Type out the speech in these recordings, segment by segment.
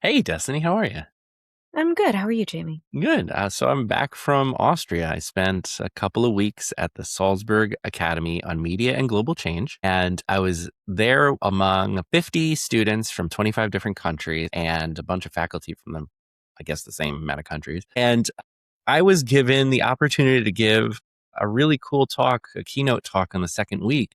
Hey, Destinee, how are you? I'm good. How are you, Jamie? Good. So I'm back from Austria. I spent a couple of weeks at the Salzburg Academy on Media and Global Change, and I was there among 50 students from 25 different countries and a bunch of faculty from them, I guess the same amount of countries. And I was given the opportunity to give a really cool talk, a keynote talk on the second week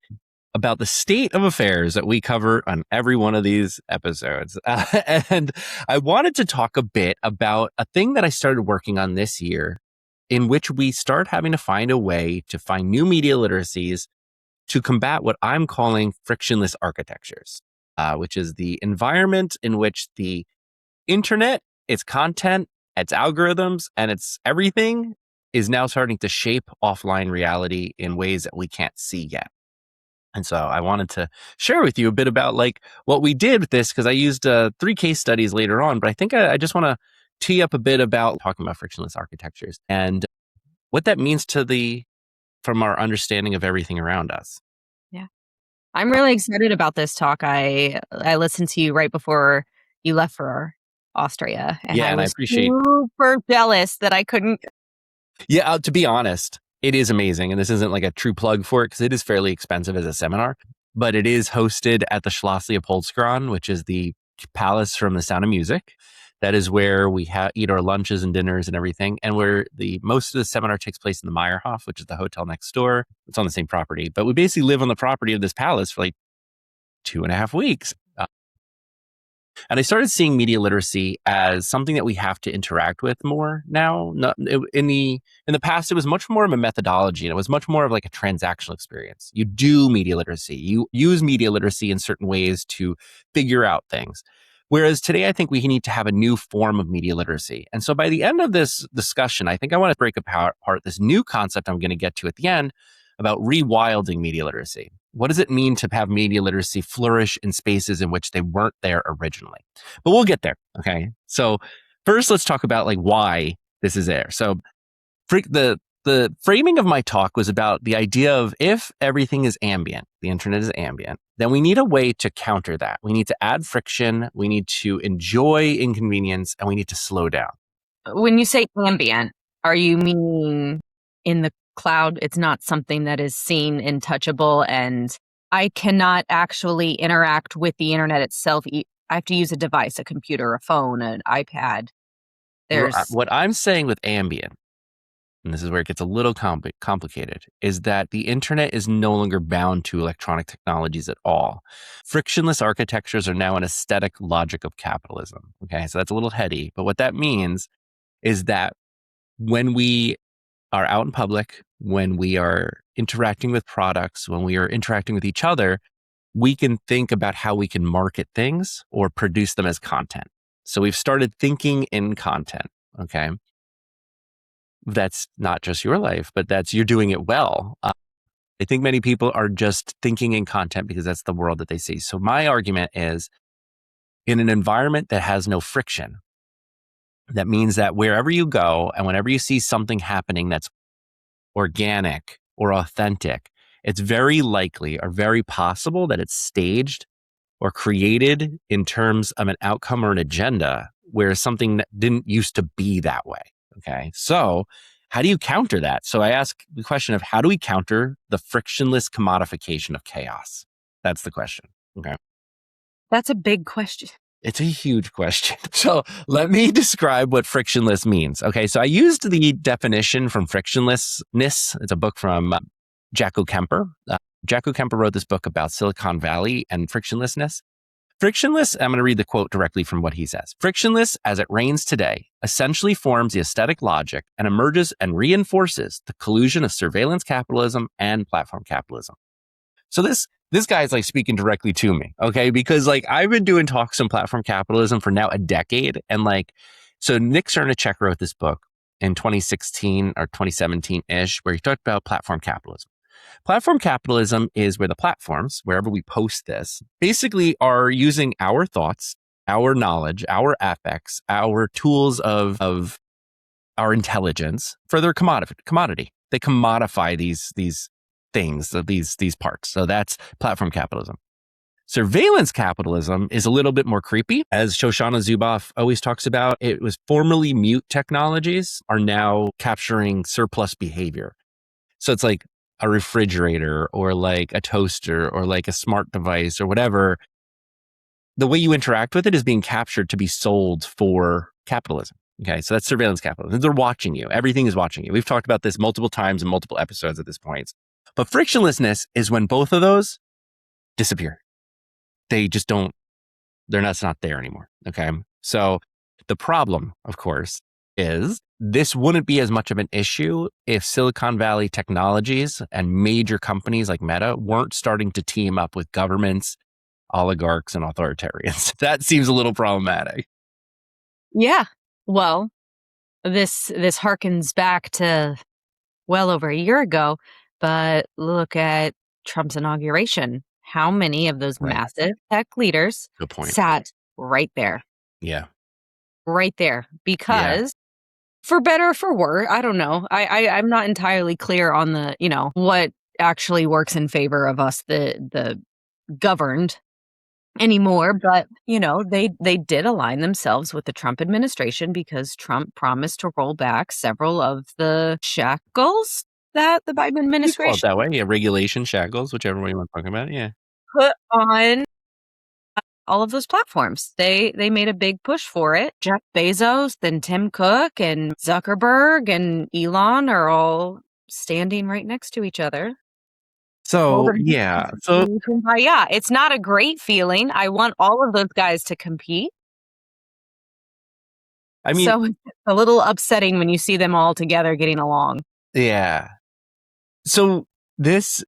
about the state of affairs that we cover on every one of these episodes. And I wanted to talk a bit about a thing that I started working on this year, in which we start having to find a way to find new media literacies to combat what I'm calling frictionless architectures, which is the environment in which the internet, its content, its algorithms, and its everything is now starting to shape offline reality in ways that we can't see yet. And so I wanted to share with you a bit about like what we did with this, because I used 3 case studies later on, but I think I just want to tee up a bit about talking about frictionless architectures and what that means from our understanding of everything around us. Yeah. I'm really excited about this talk. I listened to you right before you left for Austria, and Yeah, I and I was appreciate. super jealous that I couldn't. Yeah, to be honest, it is amazing. And this isn't like a true plug for it because it is fairly expensive as a seminar, but it is hosted at the Schloss Leopoldskron, which is the palace from The Sound of Music. That is where we eat our lunches and dinners and everything. And where most of the seminar takes place in the Meyerhof, which is the hotel next door. It's on the same property, but we basically live on the property of this palace for like 2.5 weeks. And I started seeing media literacy as something that we have to interact with more now. In the past, it was much more of a methodology, and it was much more of like a transactional experience. You do media literacy. You use media literacy in certain ways to figure out things. Whereas today, I think we need to have a new form of media literacy. And so by the end of this discussion, I think I want to break apart this new concept I'm going to get to at the end about rewilding media literacy. What does it mean to have media literacy flourish in spaces in which they weren't there originally? But we'll get there. Okay. So first, let's talk about like why this is there. So the framing of my talk was about the idea of if everything is ambient, the internet is ambient, then we need a way to counter that. We need to add friction. We need to enjoy inconvenience, and we need to slow down. When you say ambient, are you meaning in the cloud? It's not something that is seen and touchable, and I cannot actually interact with the internet itself. I have to use a device, a computer, a phone, an iPad. What I'm saying with ambient, and this is where it gets a little complicated, is that the internet is no longer bound to electronic technologies at all. Frictionless architectures are now an aesthetic logic of capitalism. Okay, so that's a little heady, but what that means is that when we are out in public, when we are interacting with products, when we are interacting with each other, we can think about how we can market things or produce them as content. So we've started thinking in content. Okay. That's not just your life, but you're doing it well. I think many people are just thinking in content because that's the world that they see. So my argument is, in an environment that has no friction, that means that wherever you go and whenever you see something happening that's organic or authentic, it's very likely or very possible that it's staged or created in terms of an outcome or an agenda where something that didn't used to be that way. Okay. So how do you counter that? So I ask the question of how do we counter the frictionless commodification of chaos? That's the question. Okay. That's a big question. It's a huge question. So let me describe what frictionless means. Okay. So I used the definition from Frictionlessness. It's a book from Jacko Kemper. Jacko Kemper wrote this book about Silicon Valley and frictionlessness. Frictionless, I'm going to read the quote directly from what he says. Frictionless, as it reigns today, essentially forms the aesthetic logic and emerges and reinforces the collusion of surveillance capitalism and platform capitalism. So this guy's like speaking directly to me, okay? Because like I've been doing talks on platform capitalism for now a decade. And like, so Nick Cernacek wrote this book in 2016 or 2017-ish, where he talked about platform capitalism. Platform capitalism is where the platforms, wherever we post this, basically are using our thoughts, our knowledge, our affects, our tools of our intelligence for their commodity. They commodify these things, these parts. So that's platform capitalism. Surveillance capitalism is a little bit more creepy. As Shoshana Zuboff always talks about, it was formerly mute technologies are now capturing surplus behavior. So it's like a refrigerator or like a toaster or like a smart device or whatever. The way you interact with it is being captured to be sold for capitalism. Okay, so that's surveillance capitalism. They're watching you. Everything is watching you. We've talked about this multiple times in multiple episodes at this point. But frictionlessness is when both of those disappear. They just don't, that's not there anymore. Okay. So the problem, of course, is this wouldn't be as much of an issue if Silicon Valley technologies and major companies like Meta weren't starting to team up with governments, oligarchs, and authoritarians. That seems a little problematic. Yeah. Well, this harkens back to well over a year ago, but look at Trump's inauguration. How many of those massive tech leaders sat right there? Yeah. Right there. Because for better or for worse, I don't know. I'm not entirely clear on the, what actually works in favor of us, the governed anymore. But, they did align themselves with the Trump administration because Trump promised to roll back several of the shackles that the Biden administration that way. Yeah, regulation shackles, whichever way you want to talk about it. Yeah. Put on all of those platforms. They made a big push for it. Jeff Bezos, then Tim Cook and Zuckerberg and Elon are all standing right next to each other. So, yeah. So, yeah, it's not a great feeling. I want all of those guys to compete. I mean, so it's a little upsetting when you see them all together getting along. Yeah. So this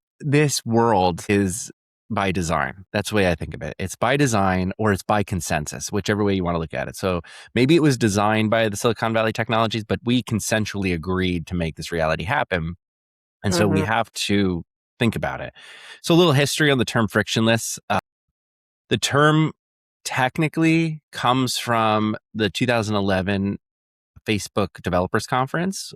world is by design. That's the way I think of it. It's by design or it's by consensus, whichever way you want to look at it. So maybe it was designed by the Silicon Valley technologies, but we consensually agreed to make this reality happen. And so we have to think about it. So a little history on the term frictionless. The term technically comes from the 2011 Facebook Developers Conference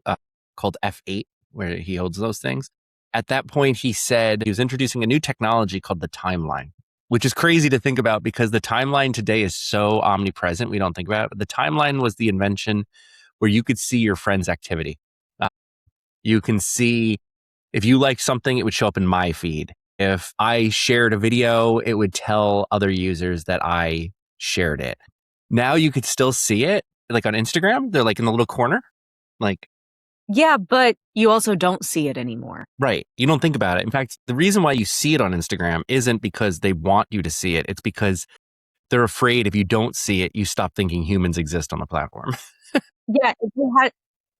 called F8, where he holds those things. At that point, he said he was introducing a new technology called the timeline, which is crazy to think about because the timeline today is so omnipresent. We don't think about it. But the timeline was the invention where you could see your friend's activity. You can see if you like something, it would show up in my feed. If I shared a video, it would tell other users that I shared it. Now you could still see it, like on Instagram. They're like in the little corner. Like, yeah, but you also don't see it anymore. Right. You don't think about it. In fact, the reason why you see it on Instagram isn't because they want you to see it. It's because they're afraid if you don't see it, you stop thinking humans exist on the platform. Yeah.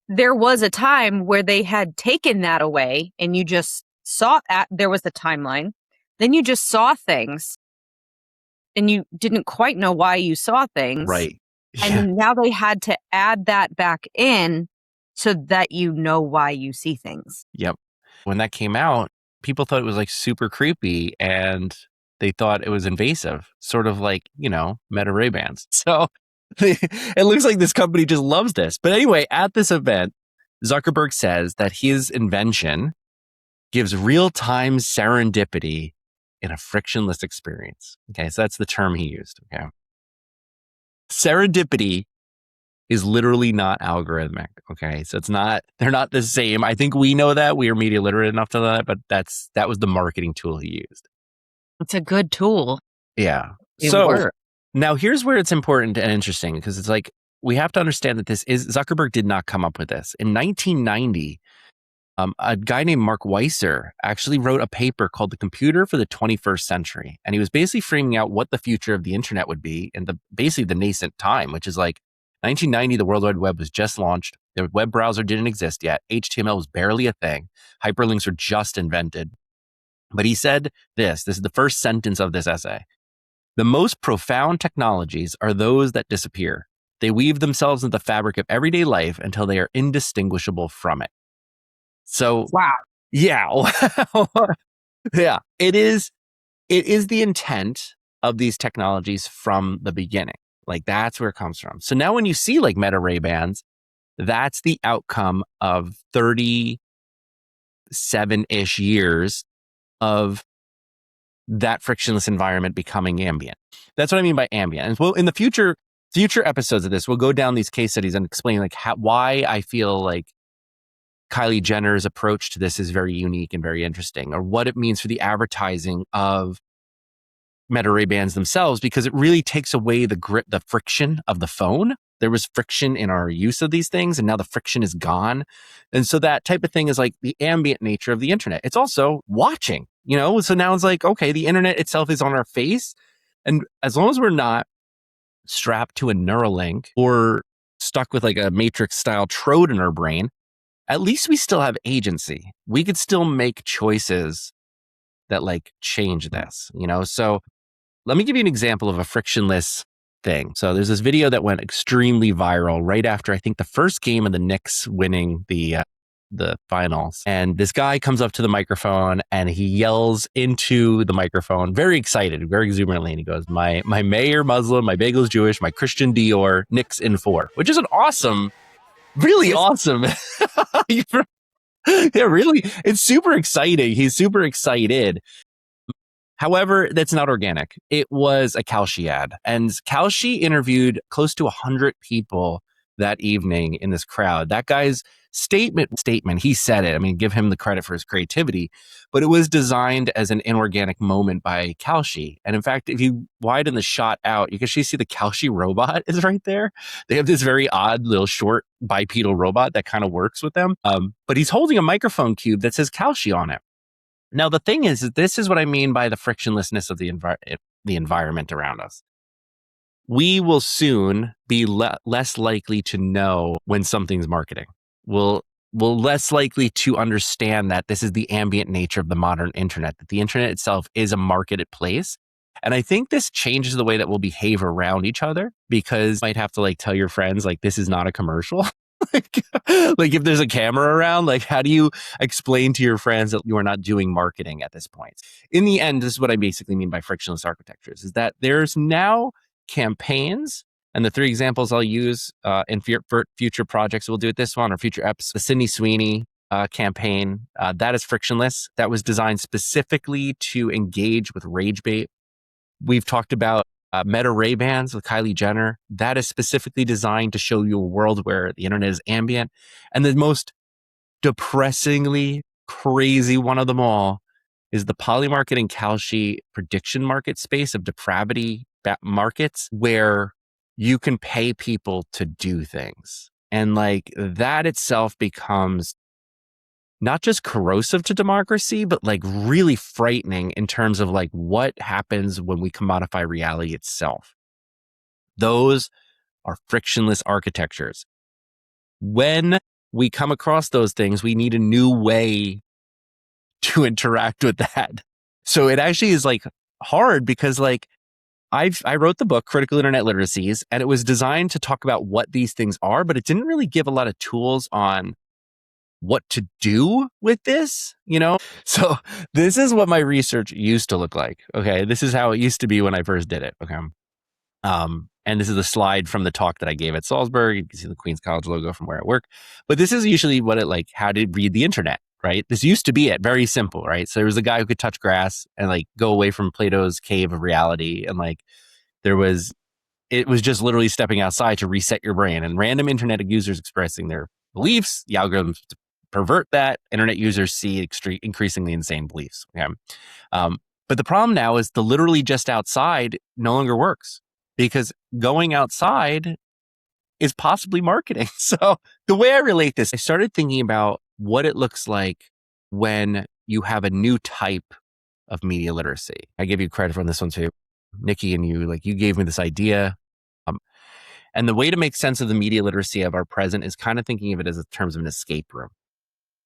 There was a time where they had taken that away and you just saw there was the timeline. Then you just saw things and you didn't quite know why you saw things. Right. And now they had to add that back in so that you know why you see things. Yep. When that came out, people thought it was like super creepy and they thought it was invasive, sort of like, Meta Ray-Bans. So it looks like this company just loves this. But anyway, at this event, Zuckerberg says that his invention gives real-time serendipity in a frictionless experience. Okay, so that's the term he used. Okay. Serendipity is literally not algorithmic. Okay. So they're not the same. I think we know that. We are media literate enough to know that, but that was the marketing tool he used. It's a good tool. Yeah. So now here's where it's important and interesting because it's like, we have to understand that Zuckerberg did not come up with this. In 1990, a guy named Mark Weiser actually wrote a paper called The Computer for the 21st Century. And he was basically framing out what the future of the internet would be in basically the nascent time, which is like 1990, the World Wide Web was just launched. The web browser didn't exist yet. HTML was barely a thing. Hyperlinks were just invented. But he said this is the first sentence of this essay. The most profound technologies are those that disappear. They weave themselves into the fabric of everyday life until they are indistinguishable from it. So, wow. Yeah. Yeah. It is the intent of these technologies from the beginning. Like that's where it comes from. So now when you see like Meta Ray-Bans, that's the outcome of 37-ish years of that frictionless environment becoming ambient. That's what I mean by ambient. And well, in the future episodes of this, we'll go down these case studies and explain like why I feel like Kylie Jenner's approach to this is very unique and very interesting, or what it means for the advertising of Meta Ray-Bans themselves, because it really takes away the friction of the phone. There was friction in our use of these things, and now the friction is gone. And so that type of thing is like the ambient nature of the internet. It's also watching, So now it's like, okay, the internet itself is on our face. And as long as we're not strapped to a Neuralink or stuck with like a Matrix style trode in our brain, at least we still have agency. We could still make choices that like change this, So let me give you an example of a frictionless thing. So there's this video that went extremely viral right after, I think, the first game of the Knicks winning the finals. And this guy comes up to the microphone and he yells into the microphone, very excited, very exuberantly. And he goes, my mayor Muslim, my bagel's Jewish, my Christian Dior, Knicks in 4, which is an awesome, really awesome. Yeah, really. It's super exciting. He's super excited. However, that's not organic. It was a Kalshi ad. And Kalshi interviewed close to 100 people that evening in this crowd. That guy's statement, he said it. I mean, give him the credit for his creativity, but it was designed as an inorganic moment by Kalshi. And in fact, if you widen the shot out, you can actually see the Kalshi robot is right there. They have this very odd little short bipedal robot that kind of works with them. But he's holding a microphone cube that says Kalshi on it. Now, the thing is, this is what I mean by the frictionlessness of the environment around us. We will soon be less likely to know when something's marketing. We'll less likely to understand that this is the ambient nature of the modern internet, that the internet itself is a marketplace. And I think this changes the way that we'll behave around each other, because you might have to like tell your friends, like, this is not a commercial. like if there's a camera around, like, how do you explain to your friends that you are not doing marketing at this point? In the end, this is what I basically mean by frictionless architectures, is that there's now campaigns, and the 3 examples I'll use in future projects we'll do with this one or future eps. The Sydney Sweeney campaign, that is frictionless. That was designed specifically to engage with rage bait. We've talked about Meta Ray-Bans with Kylie Jenner. That is specifically designed to show you a world where the internet is ambient. And the most depressingly crazy one of them all is the Polymarket and Kalshi prediction market space of depravity markets, where you can pay people to do things. And like that itself becomes not just corrosive to democracy, but like really frightening in terms of like what happens when we commodify reality itself. Those are frictionless architectures. When we come across those things, we need a new way to interact with that. So it actually is like hard, because like I wrote the book Critical Internet Literacies, and it was designed to talk about what these things are, but it didn't really give a lot of tools on what to do with this, So this is what my research used to look like. Okay. This is how it used to be when I first did it. Okay. And this is a slide from the talk that I gave at Salzburg. You can see the Queen's College logo from where I work. But this is usually what it like, how to read the internet, right? This used to be it. Very simple, right? So there was a guy who could touch grass and like go away from Plato's cave of reality. And like it was just literally stepping outside to reset your brain, and random internet users expressing their beliefs. The algorithms pervert that. Internet users see increasingly insane beliefs. Okay? But the problem now is the literally just outside no longer works, because going outside is possibly marketing. So the way I relate this, I started thinking about what it looks like when you have a new type of media literacy. I give you credit on this one too. Nikki and you gave me this idea. And the way to make sense of the media literacy of our present is kind of thinking of it as in terms of an escape room.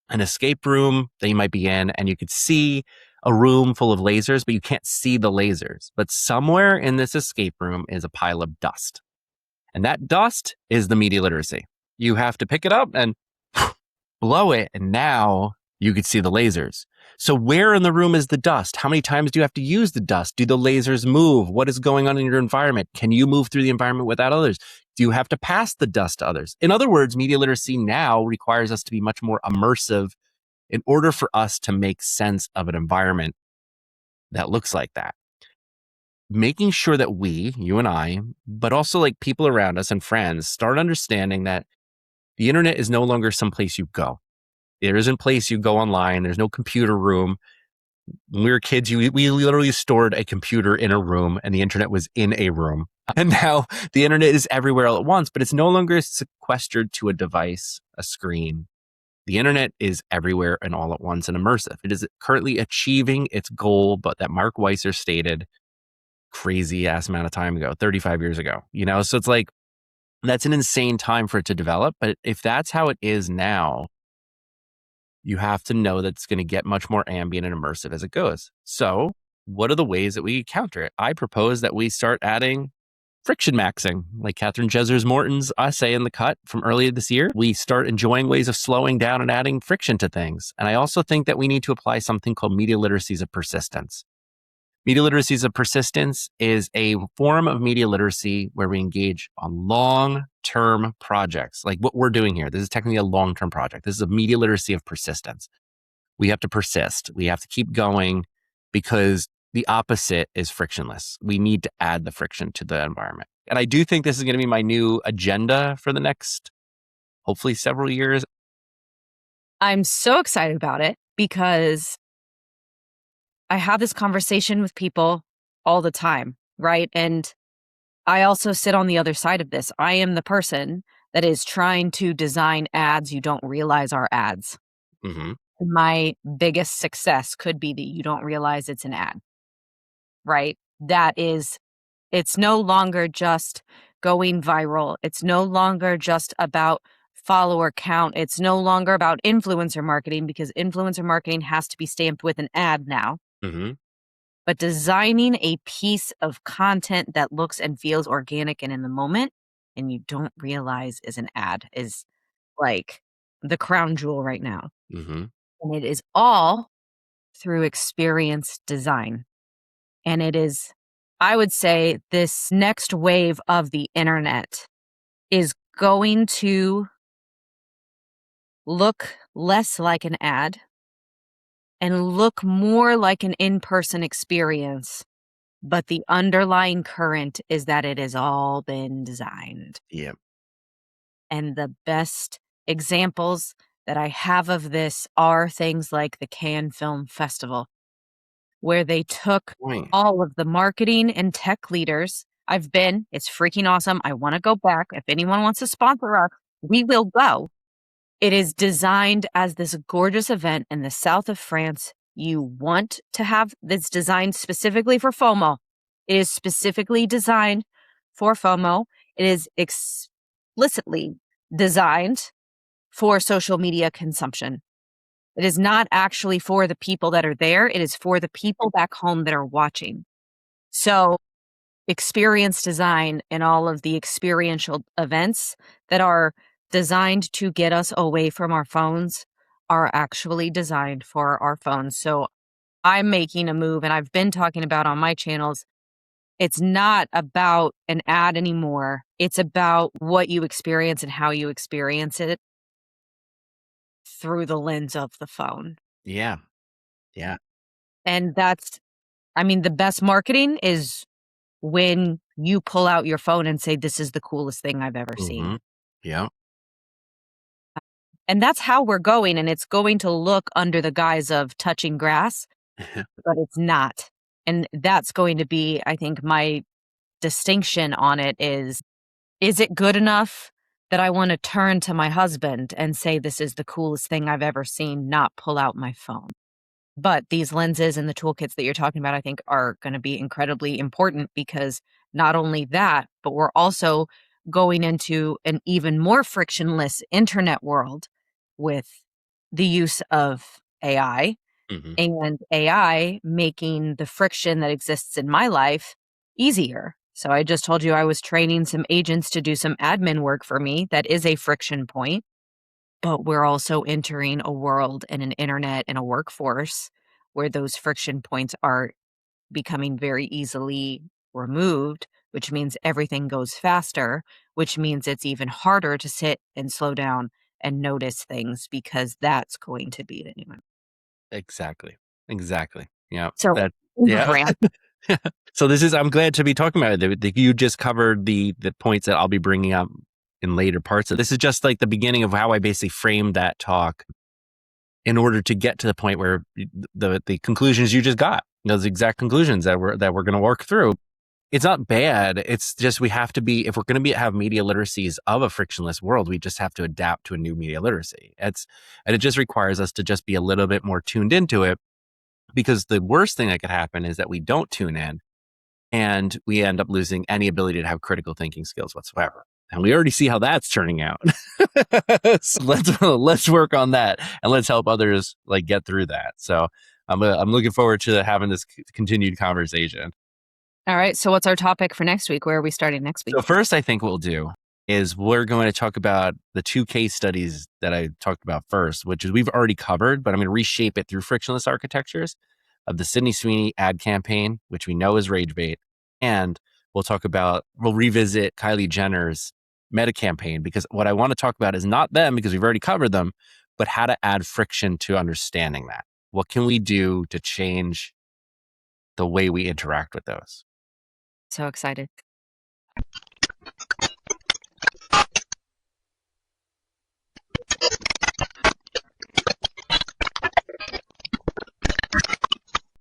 An escape room that you might be in, and you could see a room full of lasers, but you can't see the lasers. But somewhere in this escape room is a pile of dust. And that dust is the media literacy. You have to pick it up and blow it, and now you could see the lasers. So where in the room is the dust? How many times do you have to use the dust? Do the lasers move? What is going on in your environment? Can you move through the environment without others? Do you have to pass the dust to others? In other words, media literacy now requires us to be much more immersive in order for us to make sense of an environment that looks like that. Making sure that we, you and I, but also like people around us and friends, start understanding that the internet is no longer some place you go. There isn't a place you go online. There's no computer room. When we were kids, we literally stored a computer in a room and the internet was in a room. And now the internet is everywhere all at once, but it's no longer sequestered to a device, a screen. The internet is everywhere and all at once and immersive. It is currently achieving its goal, but that Mark Weiser stated crazy ass amount of time ago, 35 years ago, So it's like, that's an insane time for it to develop. But if that's how it is now, you have to know that it's going to get much more ambient and immersive as it goes. So what are the ways that we counter it? I propose that we start adding friction maxing, like Catherine Jesers Morton's essay in The Cut from earlier this year. We start enjoying ways of slowing down and adding friction to things. And I also think that we need to apply something called media literacies of persistence. Media literacies of persistence is a form of media literacy where we engage on long-term projects, like what we're doing here. This is technically a long-term project. This is a media literacy of persistence. We have to persist. We have to keep going because the opposite is frictionless. We need to add the friction to the environment. And I do think this is going to be my new agenda for the next, hopefully, several years. I'm so excited about it because I have this conversation with people all the time, right? And I also sit on the other side of this. I am the person that is trying to design ads you don't realize are ads. Mm-hmm. My biggest success could be that you don't realize it's an ad, right? It's no longer just going viral. It's no longer just about follower count. It's no longer about influencer marketing because influencer marketing has to be stamped with an ad now. Mm-hmm. But designing a piece of content that looks and feels organic and in the moment and you don't realize is an ad is like the crown jewel right now. Mm-hmm. And it is all through experience design. And it is, I would say, this next wave of the internet is going to look less like an ad and look more like an in-person experience. But the underlying current is that it has all been designed. Yeah. And the best examples that I have of this are things like the Cannes Film Festival, where they took all of the marketing and tech leaders. It's freaking awesome. I want to go back. If anyone wants to sponsor us, we will go. It is designed as this gorgeous event in the south of France. You want to have this designed specifically for FOMO. It is specifically designed for FOMO. It is explicitly designed for social media consumption. It is not actually for the people that are there. It is for the people back home that are watching. So experience design and all of the experiential events that are designed to get us away from our phones are actually designed for our phones. So I'm making a move, and I've been talking about on my channels, it's not about an ad anymore. It's about what you experience and how you experience it through the lens of the phone. Yeah. Yeah. And the best marketing is when you pull out your phone and say, this is the coolest thing I've ever seen. Yeah. And that's how we're going. And it's going to look under the guise of touching grass, but it's not. And that's going to be, I think, my distinction on it is it good enough that I want to turn to my husband and say, this is the coolest thing I've ever seen, not pull out my phone? But these lenses and the toolkits that you're talking about, I think, are going to be incredibly important because not only that, but we're also going into an even more frictionless internet world with the use of AI and AI making the friction that exists in my life easier. So I just told you I was training some agents to do some admin work for me. That is a friction point. But we're also entering a world and an internet and a workforce where those friction points are becoming very easily removed, which means everything goes faster, which means it's even harder to sit and slow down and notice things because that's going to be the new one. Exactly. Yeah. So Yeah. Brand. So I'm glad to be talking about it. You just covered the points that I'll be bringing up in later parts. This is just like the beginning of how I basically framed that talk in order to get to the point where the conclusions you just got, those exact conclusions that we're going to work through. It's not bad. It's just we have to be, if we're going to have media literacies of a frictionless world, we just have to adapt to a new media literacy. And it just requires us to just be a little bit more tuned into it, because the worst thing that could happen is that we don't tune in and we end up losing any ability to have critical thinking skills whatsoever. And we already see how that's turning out. So let's work on that, and let's help others like get through that. So I'm looking forward to having this continued conversation. All right. So what's our topic for next week? Where are we starting next week? So first, I think what we'll do is we're going to talk about the 2 case studies that I talked about first, which is we've already covered, but I'm going to reshape it through frictionless architectures of the Sydney Sweeney ad campaign, which we know is rage bait. And we'll revisit Kylie Jenner's meta campaign, because what I want to talk about is not them, because we've already covered them, but how to add friction to understanding that. What can we do to change the way we interact with those? So excited.